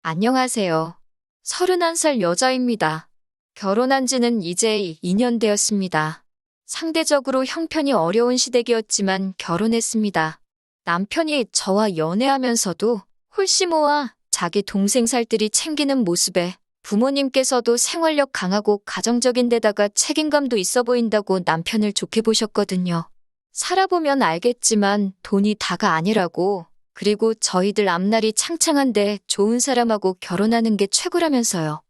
안녕하세요. 31살 여자입니다. 결혼한 지는 이제 2년 되었습니다. 상대적으로 형편이 어려운 시댁이었지만 결혼했습니다. 남편이 저와 연애하면서도 홀씨모아 자기 동생 살들이 챙기는 모습에 부모님께서도 생활력 강하고 가정적인 데다가 책임감도 있어 보인다고 남편을 좋게 보셨거든요. 살아보면 알겠지만 돈이 다가 아니라고, 그리고 저희들 앞날이 창창한데 좋은 사람하고 결혼하는 게 최고라면서요.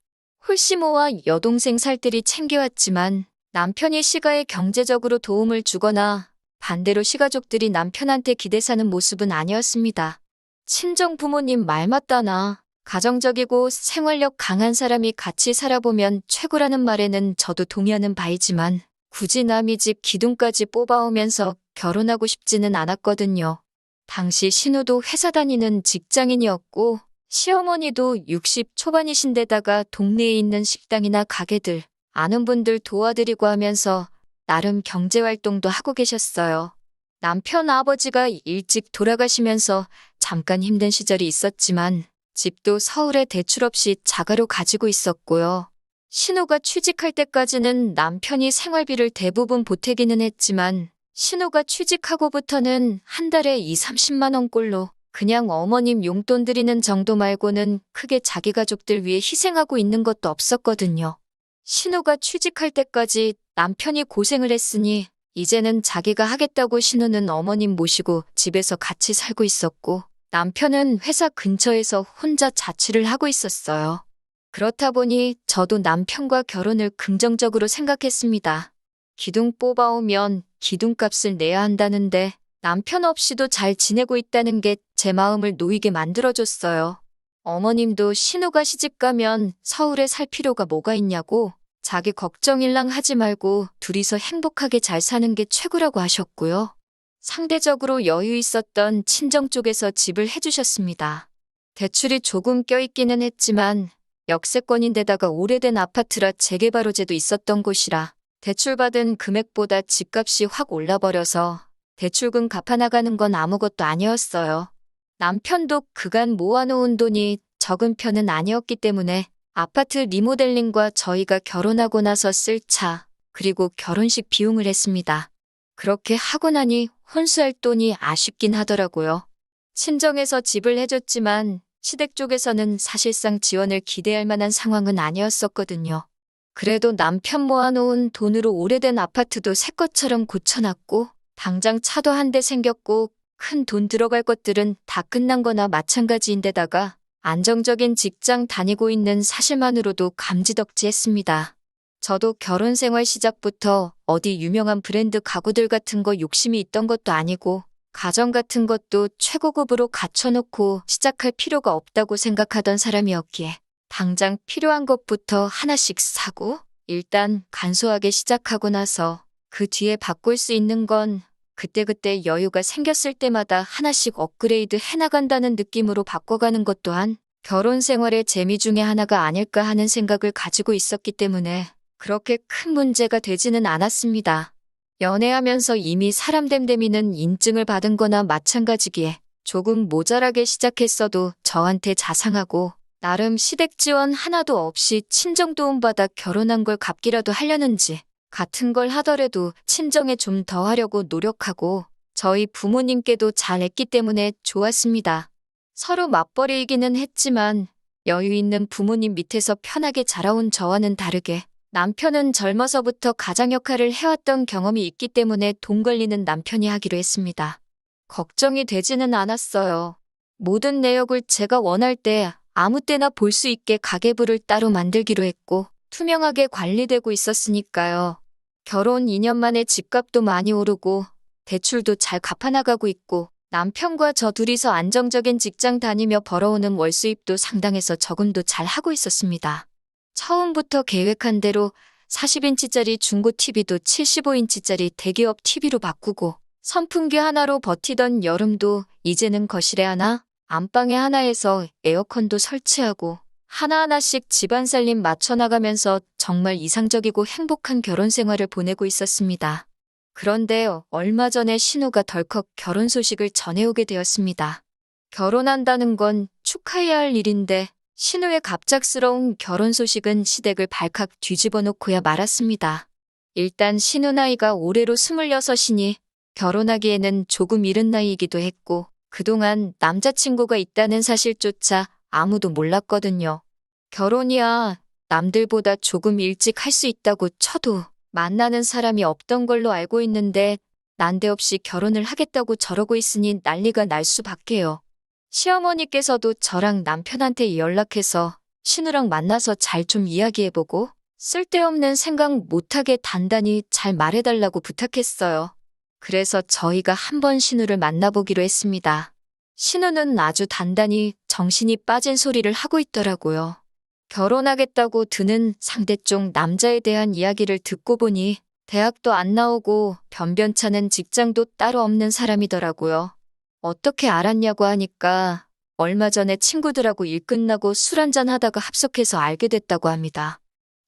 홀씨모와 여동생 살들이 챙겨왔지만 남편이 시가에 경제적으로 도움을 주거나 반대로 시가족들이 남편한테 기대 사는 모습은 아니었습니다. 친정 부모님 말 맞다나 가정적이고 생활력 강한 사람이 같이 살아보면 최고라는 말에는 저도 동의하는 바이지만 굳이 남의 집 기둥까지 뽑아오면서 결혼하고 싶지는 않았거든요. 당시 신우도 회사 다니는 직장인이었고 시어머니도 60 초반이신데다가 동네에 있는 식당이나 가게들, 아는 분들 도와드리고 하면서 나름 경제활동도 하고 계셨어요. 남편 아버지가 일찍 돌아가시면서 잠깐 힘든 시절이 있었지만 집도 서울에 대출 없이 자가로 가지고 있었고요. 신우가 취직할 때까지는 남편이 생활비를 대부분 보태기는 했지만 신우가 취직하고부터는 한 달에 2, 30만 원꼴로 그냥 어머님 용돈 드리는 정도 말고는 크게 자기 가족들 위해 희생하고 있는 것도 없었거든요. 신우가 취직할 때까지 남편이 고생을 했으니 이제는 자기가 하겠다고 신우는 어머님 모시고 집에서 같이 살고 있었고 남편은 회사 근처에서 혼자 자취를 하고 있었어요. 그렇다 보니 저도 남편과 결혼을 긍정적으로 생각했습니다. 기둥 뽑아오면 기둥값을 내야 한다는데 남편 없이도 잘 지내고 있다는 게 제 마음을 놓이게 만들어줬어요. 어머님도 신우가 시집가면 서울에 살 필요가 뭐가 있냐고 자기 걱정일랑 하지 말고 둘이서 행복하게 잘 사는 게 최고라고 하셨고요. 상대적으로 여유 있었던 친정 쪽에서 집을 해주셨습니다. 대출이 조금 껴있기는 했지만 역세권인데다가 오래된 아파트라 재개발 호재도 있었던 곳이라 대출받은 금액보다 집값이 확 올라버려서 대출금 갚아나가는 건 아무것도 아니었어요. 남편도 그간 모아놓은 돈이 적은 편은 아니었기 때문에 아파트 리모델링과 저희가 결혼하고 나서 쓸 차, 그리고 결혼식 비용을 했습니다. 그렇게 하고 나니 혼수할 돈이 아쉽긴 하더라고요. 친정에서 집을 해줬지만 시댁 쪽에서는 사실상 지원을 기대할 만한 상황은 아니었었거든요. 그래도 남편 모아놓은 돈으로 오래된 아파트도 새 것처럼 고쳐놨고 당장 차도 한 대 생겼고 큰 돈 들어갈 것들은 다 끝난 거나 마찬가지인데다가 안정적인 직장 다니고 있는 사실만으로도 감지덕지했습니다. 저도 결혼 생활 시작부터 어디 유명한 브랜드 가구들 같은 거 욕심이 있던 것도 아니고 가정 같은 것도 최고급으로 갖춰놓고 시작할 필요가 없다고 생각하던 사람이었기에 당장 필요한 것부터 하나씩 사고 일단 간소하게 시작하고 나서 그 뒤에 바꿀 수 있는 건 그때그때 여유가 생겼을 때마다 하나씩 업그레이드 해나간다는 느낌으로 바꿔가는 것 또한 결혼 생활의 재미 중에 하나가 아닐까 하는 생각을 가지고 있었기 때문에 그렇게 큰 문제가 되지는 않았습니다. 연애하면서 이미 사람 됨됨이는 인증을 받은 거나 마찬가지기에 조금 모자라게 시작했어도 저한테 자상하고 나름 시댁 지원 하나도 없이 친정 도움받아 결혼한 걸 갚기라도 하려는지 같은 걸 하더라도 친정에 좀 더 하려고 노력하고 저희 부모님께도 잘했기 때문에 좋았습니다. 서로 맞벌이이기는 했지만 여유 있는 부모님 밑에서 편하게 자라온 저와는 다르게 남편은 젊어서부터 가장 역할을 해왔던 경험이 있기 때문에 돈 관리는 남편이 하기로 했습니다. 걱정이 되지는 않았어요. 모든 내역을 제가 원할 때 아무 때나 볼 수 있게 가계부를 따로 만들기로 했고 투명하게 관리되고 있었으니까요. 결혼 2년 만에 집값도 많이 오르고 대출도 잘 갚아나가고 있고 남편과 저 둘이서 안정적인 직장 다니며 벌어오는 월수입도 상당해서 저금도 잘 하고 있었습니다. 처음부터 계획한 대로 40인치짜리 중고 TV도 75인치짜리 대기업 TV로 바꾸고 선풍기 하나로 버티던 여름도 이제는 거실에 하나, 안방에 하나에서 에어컨도 설치하고 하나하나씩 집안 살림 맞춰나가면서 정말 이상적이고 행복한 결혼 생활을 보내고 있었습니다. 그런데 얼마 전에 신우가 덜컥 결혼 소식을 전해오게 되었습니다. 결혼한다는 건 축하해야 할 일인데 신우의 갑작스러운 결혼 소식은 시댁을 발칵 뒤집어 놓고야 말았습니다. 일단 신우 나이가 올해로 26이니 결혼하기에는 조금 이른 나이이기도 했고 그동안 남자친구가 있다는 사실조차 아무도 몰랐거든요. 결혼이야 남들보다 조금 일찍 할 수 있다고 쳐도 만나는 사람이 없던 걸로 알고 있는데 난데없이 결혼을 하겠다고 저러고 있으니 난리가 날 수밖에요. 시어머니께서도 저랑 남편한테 연락해서 신우랑 만나서 잘 좀 이야기해보고 쓸데없는 생각 못하게 단단히 잘 말해달라고 부탁했어요. 그래서 저희가 한번 신우를 만나보기로 했습니다. 신우는 아주 단단히 정신이 빠진 소리를 하고 있더라고요. 결혼하겠다고 드는 상대 쪽 남자에 대한 이야기를 듣고 보니 대학도 안 나오고 변변찮은 직장도 따로 없는 사람이더라고요. 어떻게 알았냐고 하니까 얼마 전에 친구들하고 일 끝나고 술 한잔 하다가 합석해서 알게 됐다고 합니다.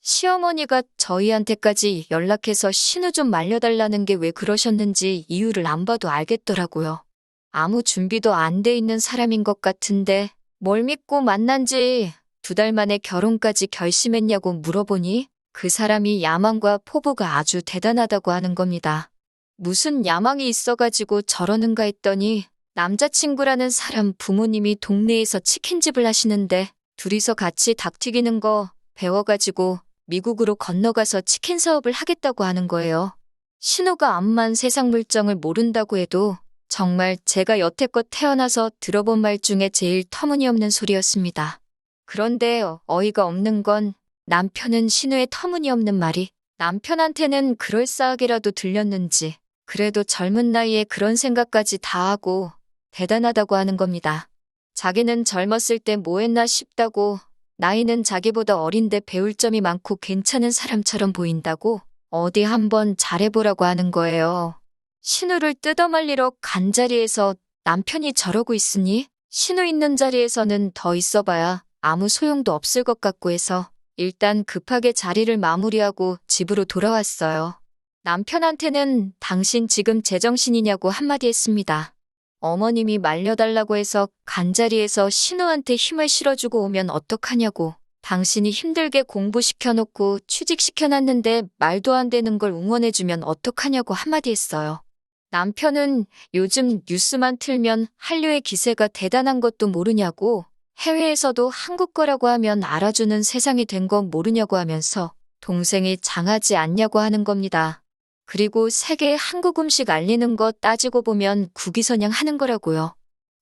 시어머니가 저희한테까지 연락해서 신우 좀 말려달라는 게 왜 그러셨는지 이유를 안 봐도 알겠더라고요. 아무 준비도 안 돼 있는 사람인 것 같은데 뭘 믿고 만난 지 2달 만에 결혼까지 결심했냐고 물어보니 그 사람이 야망과 포부가 아주 대단하다고 하는 겁니다. 무슨 야망이 있어가지고 저러는가 했더니 남자친구라는 사람 부모님이 동네에서 치킨집을 하시는데 둘이서 같이 닭 튀기는 거 배워가지고 미국으로 건너가서 치킨 사업을 하겠다고 하는 거예요. 신우가 암만 세상 물정을 모른다고 해도 정말 제가 여태껏 태어나서 들어본 말 중에 제일 터무니없는 소리였습니다. 그런데 어이가 없는 건 남편은 신우의 터무니없는 말이 남편한테는 그럴싸하게라도 들렸는지 그래도 젊은 나이에 그런 생각까지 다 하고 대단하다고 하는 겁니다. 자기는 젊었을 때 뭐 했나 싶다고 나이는 자기보다 어린데 배울 점이 많고 괜찮은 사람처럼 보인다고 어디 한번 잘해보라고 하는 거예요. 신우를 뜯어말리러 간 자리에서 남편이 저러고 있으니 신우 있는 자리에서는 더 있어봐야 아무 소용도 없을 것 같고 해서 일단 급하게 자리를 마무리하고 집으로 돌아왔어요. 남편한테는 당신 지금 제정신이냐고 한마디 했습니다. 어머님이 말려달라고 해서 간자리에서 신우한테 힘을 실어주고 오면 어떡하냐고. 당신이 힘들게 공부시켜놓고 취직시켜놨는데 말도 안 되는 걸 응원해주면 어떡하냐고 한마디 했어요. 남편은 요즘 뉴스만 틀면 한류의 기세가 대단한 것도 모르냐고 해외에서도 한국 거라고 하면 알아주는 세상이 된 건 모르냐고 하면서 동생이 장하지 않냐고 하는 겁니다. 그리고 세계에 한국 음식 알리는 거 따지고 보면 국위선양 하는 거라고요.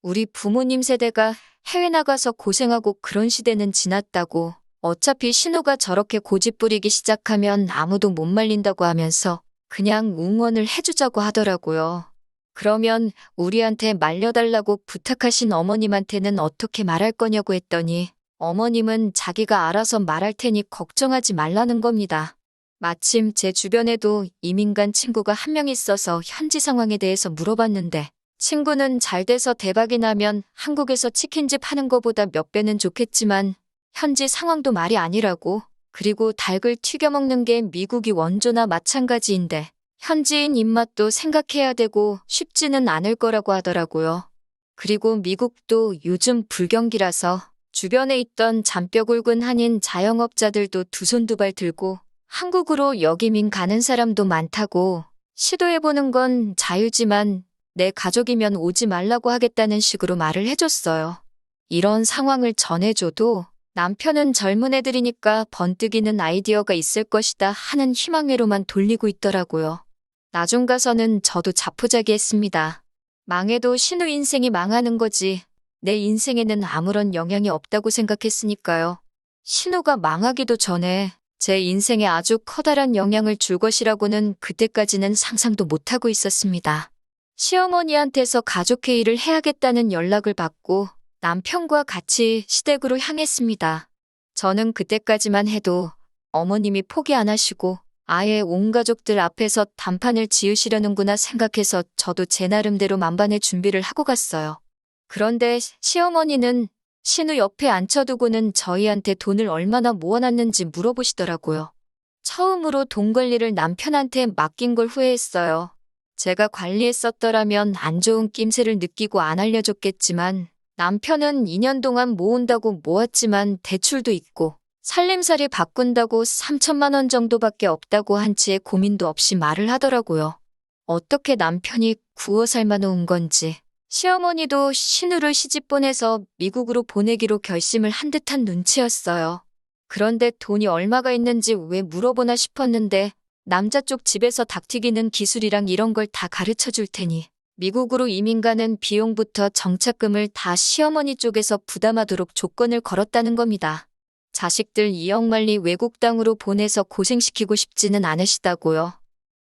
우리 부모님 세대가 해외 나가서 고생하고 그런 시대는 지났다고 어차피 신우가 저렇게 고집 부리기 시작하면 아무도 못 말린다고 하면서 그냥 응원을 해주자고 하더라고요. 그러면 우리한테 말려달라고 부탁하신 어머님한테는 어떻게 말할 거냐고 했더니 어머님은 자기가 알아서 말할 테니 걱정하지 말라는 겁니다. 마침 제 주변에도 이민 간 친구가 한 명 있어서 현지 상황에 대해서 물어봤는데 친구는 잘 돼서 대박이 나면 한국에서 치킨집 하는 거보다 몇 배는 좋겠지만 현지 상황도 말이 아니라고. 그리고 닭을 튀겨 먹는 게 미국이 원조나 마찬가지인데 현지인 입맛도 생각해야 되고 쉽지는 않을 거라고 하더라고요. 그리고 미국도 요즘 불경기라서 주변에 있던 잔뼈 굵은 한인 자영업자들도 두 손 두 발 들고 한국으로 역이민 가는 사람도 많다고 시도해보는 건 자유지만 내 가족이면 오지 말라고 하겠다는 식으로 말을 해줬어요. 이런 상황을 전해줘도 남편은 젊은 애들이니까 번뜩이는 아이디어가 있을 것이다 하는 희망회로만 돌리고 있더라고요. 나중 가서는 저도 자포자기했습니다. 망해도 신우 인생이 망하는 거지 내 인생에는 아무런 영향이 없다고 생각했으니까요. 신우가 망하기도 전에 제 인생에 아주 커다란 영향을 줄 것이라고는 그때까지는 상상도 못하고 있었습니다. 시어머니한테서 가족회의를 해야겠다는 연락을 받고 남편과 같이 시댁으로 향했습니다. 저는 그때까지만 해도 어머님이 포기 안 하시고 아예 온 가족들 앞에서 단판을 지으시려는구나 생각해서 저도 제 나름대로 만반의 준비를 하고 갔어요. 그런데 시어머니는 신우 옆에 앉혀두고는 저희한테 돈을 얼마나 모아놨는지 물어보시더라고요. 처음으로 돈 관리를 남편한테 맡긴 걸 후회했어요. 제가 관리했었더라면 안 좋은 낌새를 느끼고 안 알려줬겠지만 남편은 2년 동안 모은다고 모았지만 대출도 있고 살림살이 바꾼다고 3천만 원 정도밖에 없다고 한치의 고민도 없이 말을 하더라고요. 어떻게 남편이 구워 삶아 놓은 건지. 시어머니도 신우를 시집 보내서 미국으로 보내기로 결심을 한 듯한 눈치였어요. 그런데 돈이 얼마가 있는지 왜 물어보나 싶었는데 남자 쪽 집에서 닭튀기는 기술이랑 이런 걸 다 가르쳐 줄 테니 미국으로 이민 가는 비용부터 정착금을 다 시어머니 쪽에서 부담하도록 조건을 걸었다는 겁니다. 자식들 2억 말리 외국 땅으로 보내서 고생시키고 싶지는 않으시다고요.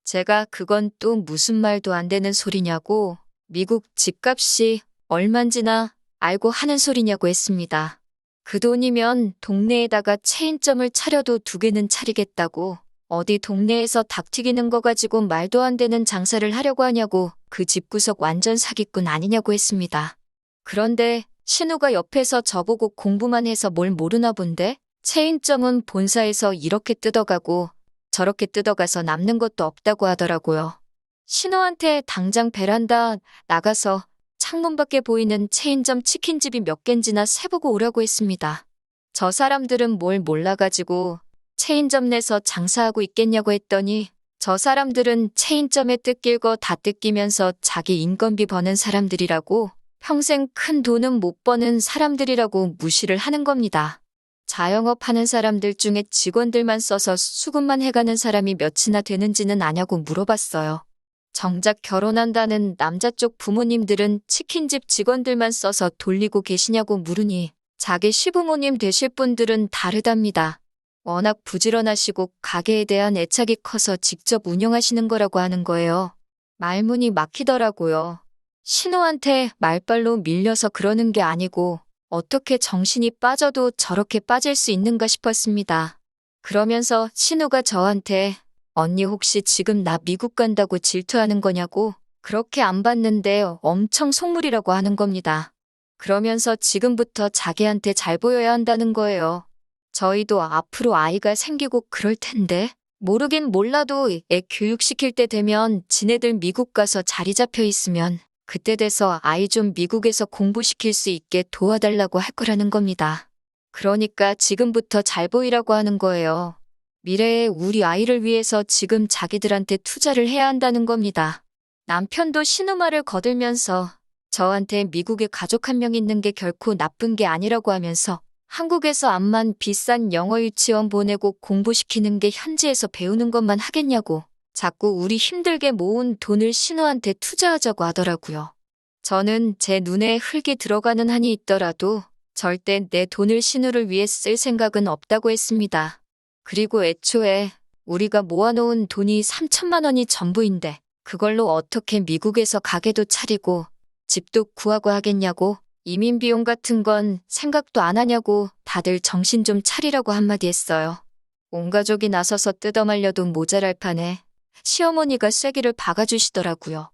제가 그건 또 무슨 말도 안 되는 소리냐고, 미국 집값이 얼만지나 알고 하는 소리냐고 했습니다. 그 돈이면 동네에다가 체인점을 차려도 2개는 차리겠다고, 어디 동네에서 닭 튀기는 거 가지고 말도 안 되는 장사를 하려고 하냐고, 그 집구석 완전 사기꾼 아니냐고 했습니다. 그런데 신우가 옆에서 저보고 공부만 해서 뭘 모르나 본데, 체인점은 본사에서 이렇게 뜯어가고 저렇게 뜯어가서 남는 것도 없다고 하더라고요. 신우한테 당장 베란다 나가서 창문 밖에 보이는 체인점 치킨집이 몇 갠지나 세보고 오라고 했습니다. 저 사람들은 뭘 몰라가지고 체인점 내서 장사하고 있겠냐고 했더니 저 사람들은 체인점에 뜯길 거 다 뜯기면서 자기 인건비 버는 사람들이라고, 평생 큰 돈은 못 버는 사람들이라고 무시를 하는 겁니다. 자영업 하는 사람들 중에 직원들만 써서 수급만 해가는 사람이 몇이나 되는지는 아냐고 물어봤어요. 정작 결혼한다는 남자 쪽 부모님들은 치킨집 직원들만 써서 돌리고 계시냐고 물으니 자기 시부모님 되실 분들은 다르답니다. 워낙 부지런하시고 가게에 대한 애착이 커서 직접 운영하시는 거라고 하는 거예요. 말문이 막히더라고요. 신우한테 말발로 밀려서 그러는 게 아니고 어떻게 정신이 빠져도 저렇게 빠질 수 있는가 싶었습니다. 그러면서 신우가 저한테 언니 혹시 지금 나 미국 간다고 질투하는 거냐고, 그렇게 안 봤는데 엄청 속물이라고 하는 겁니다. 그러면서 지금부터 자기한테 잘 보여야 한다는 거예요. 저희도 앞으로 아이가 생기고 그럴 텐데 모르긴 몰라도 애 교육시킬 때 되면 지네들 미국 가서 자리 잡혀 있으면 그때 돼서 아이 좀 미국에서 공부시킬 수 있게 도와달라고 할 거라는 겁니다. 그러니까 지금부터 잘 보이라고 하는 거예요. 미래에 우리 아이를 위해서 지금 자기들한테 투자를 해야 한다는 겁니다. 남편도 신우 말을 거들면서 저한테 미국에 가족 1명 있는 게 결코 나쁜 게 아니라고 하면서 한국에서 암만 비싼 영어 유치원 보내고 공부시키는 게 현지에서 배우는 것만 하겠냐고 자꾸 우리 힘들게 모은 돈을 신우한테 투자하자고 하더라고요. 저는 제 눈에 흙이 들어가는 한이 있더라도 절대 내 돈을 신우를 위해 쓸 생각은 없다고 했습니다. 그리고 애초에 우리가 모아놓은 돈이 3천만 원이 전부인데 그걸로 어떻게 미국에서 가게도 차리고 집도 구하고 하겠냐고, 이민 비용 같은 건 생각도 안 하냐고 다들 정신 좀 차리라고 한마디 했어요. 온 가족이 나서서 뜯어말려도 모자랄 판에 시어머니가 쐐기를 박아주시더라고요.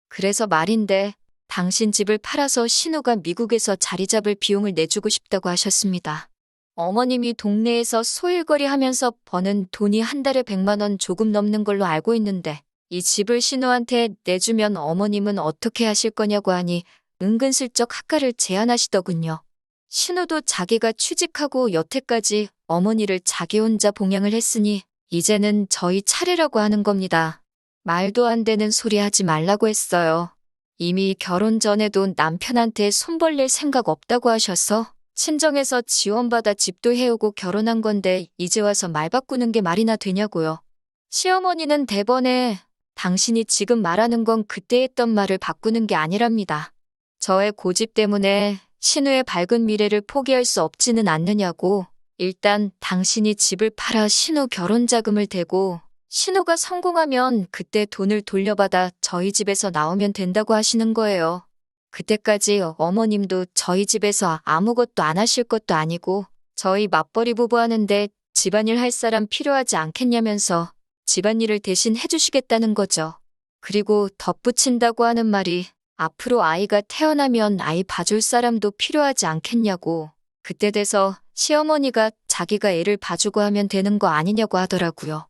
그래서 말인데 당신 집을 팔아서 신우가 미국에서 자리 잡을 비용을 내주고 싶다고 하셨습니다. 어머님이 동네에서 소일거리 하면서 버는 돈이 한 달에 100만 원 조금 넘는 걸로 알고 있는데 이 집을 신우한테 내주면 어머님은 어떻게 하실 거냐고 하니 은근슬쩍 학가를 제안하시더군요. 신우도 자기가 취직하고 여태까지 어머니를 자기 혼자 봉양을 했으니 이제는 저희 차례라고 하는 겁니다. 말도 안 되는 소리 하지 말라고 했어요. 이미 결혼 전에도 남편한테 손 벌릴 생각 없다고 하셔서 친정에서 지원받아 집도 해오고 결혼한 건데 이제 와서 말 바꾸는 게 말이나 되냐고요. 시어머니는 대번에 당신이 지금 말하는 건 그때 했던 말을 바꾸는 게 아니랍니다. 저의 고집 때문에 신우의 밝은 미래를 포기할 수 없지는 않느냐고, 일단 당신이 집을 팔아 신우 결혼 자금을 대고 신우가 성공하면 그때 돈을 돌려받아 저희 집에서 나오면 된다고 하시는 거예요. 그때까지 어머님도 저희 집에서 아무것도 안 하실 것도 아니고 저희 맞벌이 부부 하는데 집안일 할 사람 필요하지 않겠냐면서 집안일을 대신 해주시겠다는 거죠. 그리고 덧붙인다고 하는 말이 앞으로 아이가 태어나면 아이 봐줄 사람도 필요하지 않겠냐고, 그때 돼서 시어머니가 자기가 애를 봐주고 하면 되는 거 아니냐고 하더라고요.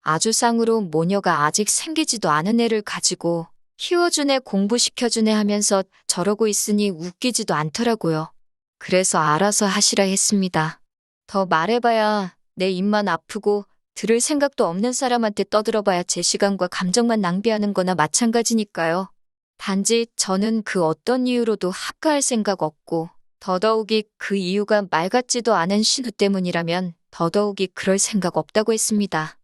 아주 쌍으로 모녀가 아직 생기지도 않은 애를 가지고 키워주네 공부시켜주네 하면서 저러고 있으니 웃기지도 않더라고요. 그래서 알아서 하시라 했습니다. 더 말해봐야 내 입만 아프고 들을 생각도 없는 사람한테 떠들어봐야 제 시간과 감정만 낭비하는 거나 마찬가지니까요. 단지 저는 그 어떤 이유로도 합가할 생각 없고 더더욱이 그 이유가 말 같지도 않은 신우 때문이라면 더더욱이 그럴 생각 없다고 했습니다.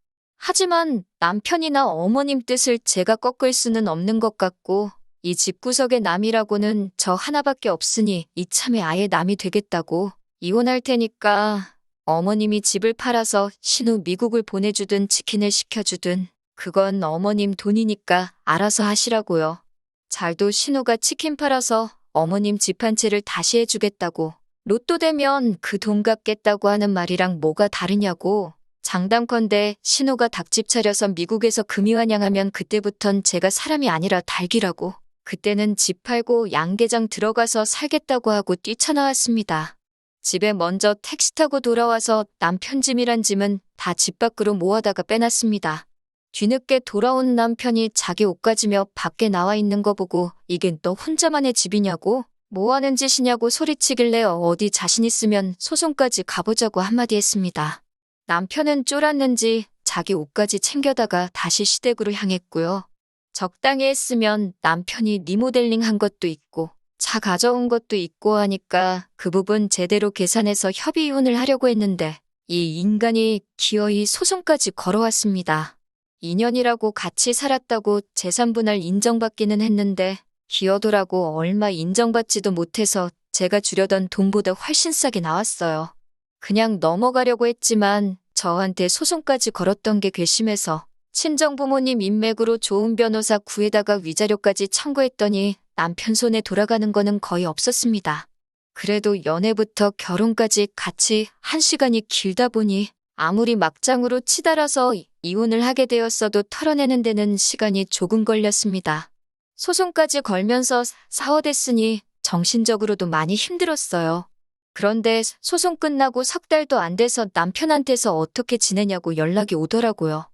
하지만 남편이나 어머님 뜻을 제가 꺾을 수는 없는 것 같고 이 집구석의 남이라고는 저 하나밖에 없으니 이참에 아예 남이 되겠다고 이혼할 테니까 어머님이 집을 팔아서 신우 미국을 보내주든 치킨을 시켜주든 그건 어머님 돈이니까 알아서 하시라고요. 잘도 신우가 치킨 팔아서 어머님 집 한 채를 다시 해주겠다고 로또 되면 그 돈 갚겠다고 하는 말이랑 뭐가 다르냐고. 장담컨대 신우가 닭집 차려서 미국에서 금이환영하면 그때부턴 제가 사람이 아니라 닭이라고. 그때는 집 팔고 양계장 들어가서 살겠다고 하고 뛰쳐나왔습니다. 집에 먼저 택시 타고 돌아와서 남편 짐이란 짐은 다 집 밖으로 모아다가 빼놨습니다. 뒤늦게 돌아온 남편이 자기 옷 가지며 밖에 나와 있는 거 보고 이게 너 혼자만의 집이냐고? 뭐 하는 짓이냐고 소리치길래 어디 자신 있으면 소송까지 가보자고 한마디 했습니다. 남편은 쫄았는지 자기 옷까지 챙겨다가 다시 시댁으로 향했고요. 적당히 했으면 남편이 리모델링 한 것도 있고 차 가져온 것도 있고 하니까 그 부분 제대로 계산해서 협의 이혼을 하려고 했는데 이 인간이 기어이 소송까지 걸어왔습니다. 2년이라고 같이 살았다고 재산분할 인정받기는 했는데 기어도라고 얼마 인정받지도 못해서 제가 주려던 돈보다 훨씬 싸게 나왔어요. 그냥 넘어가려고 했지만 저한테 소송까지 걸었던 게 괘씸해서 친정부모님 인맥으로 좋은 변호사 구해다가 위자료까지 청구했더니 남편 손에 돌아가는 거는 거의 없었습니다. 그래도 연애부터 결혼까지 같이 한 시간이 길다 보니 아무리 막장으로 치달아서 이혼을 하게 되었어도 털어내는 데는 시간이 조금 걸렸습니다. 소송까지 걸면서 사허됐으니 정신적으로도 많이 힘들었어요. 그런데 소송 끝나고 석 달도 안 돼서 남편한테서 어떻게 지내냐고 연락이 오더라고요.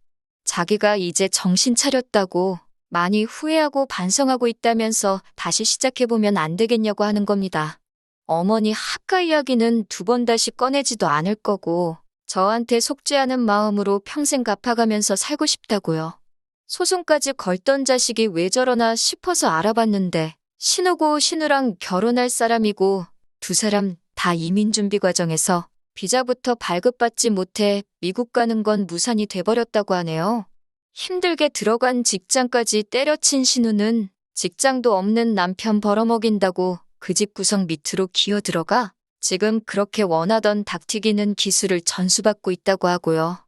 자기가 이제 정신 차렸다고 많이 후회하고 반성하고 있다면서 다시 시작해보면 안 되겠냐고 하는 겁니다. 어머니 학가 이야기는 두 번 다시 꺼내지도 않을 거고 저한테 속죄하는 마음으로 평생 갚아가면서 살고 싶다고요. 소송까지 걸던 자식이 왜 저러나 싶어서 알아봤는데 신우고 신우랑 결혼할 사람이고 두 사람 다 이민 준비 과정에서 비자부터 발급받지 못해 미국 가는 건 무산이 돼버렸다고 하네요. 힘들게 들어간 직장까지 때려친 신우는 직장도 없는 남편 벌어먹인다고 그 집 구석 밑으로 기어 들어가 지금 그렇게 원하던 닭튀기는 기술을 전수받고 있다고 하고요.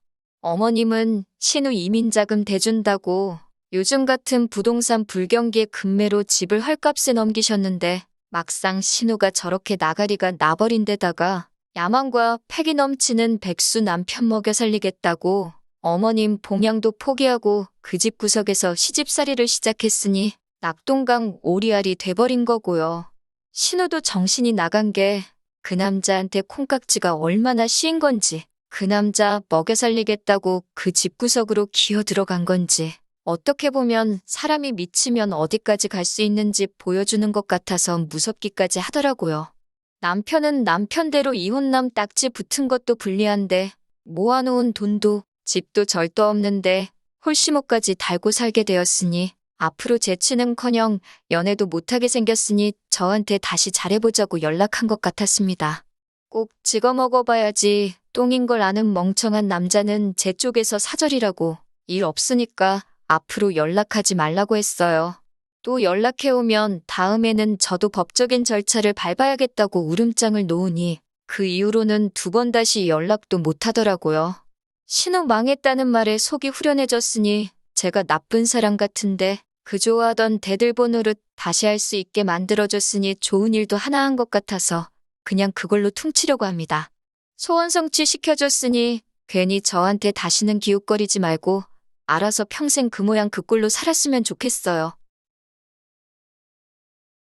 어머님은 신우 이민자금 대준다고 요즘 같은 부동산 불경기에 급매로 집을 헐값에 넘기셨는데 막상 신우가 저렇게 나가리가 나버린 데다가 야망과 패기 넘치는 백수 남편 먹여 살리겠다고 어머님 봉양도 포기하고 그 집 구석에서 시집살이를 시작했으니 낙동강 오리알이 돼버린 거고요. 신우도 정신이 나간 게 그 남자한테 콩깍지가 얼마나 씌인 건지 그 남자 먹여 살리겠다고 그 집구석으로 기어 들어간 건지 어떻게 보면 사람이 미치면 어디까지 갈 수 있는지 보여주는 것 같아서 무섭기까지 하더라고요. 남편은 남편대로 이혼남 딱지 붙은 것도 불리한데 모아놓은 돈도 집도 절도 없는데 홀씨모까지 달고 살게 되었으니 앞으로 재치는커녕 연애도 못하게 생겼으니 저한테 다시 잘해보자고 연락한 것 같았습니다. 꼭 찍어 먹어봐야지 똥인 걸 아는 멍청한 남자는 제 쪽에서 사절이라고 일 없으니까 앞으로 연락하지 말라고 했어요. 또 연락해오면 다음에는 저도 법적인 절차를 밟아야겠다고 울음장을 놓으니 그 이후로는 두 번 다시 연락도 못하더라고요. 신우 망했다는 말에 속이 후련해졌으니 제가 나쁜 사람 같은데 그 좋아하던 대들 노릇 다시 할 수 있게 만들어줬으니 좋은 일도 하나 한 것 같아서 그냥 그걸로 퉁치려고 합니다. 소원 성취 시켜줬으니 괜히 저한테 다시는 기웃거리지 말고 알아서 평생 그 모양 그 꼴로 살았으면 좋겠어요.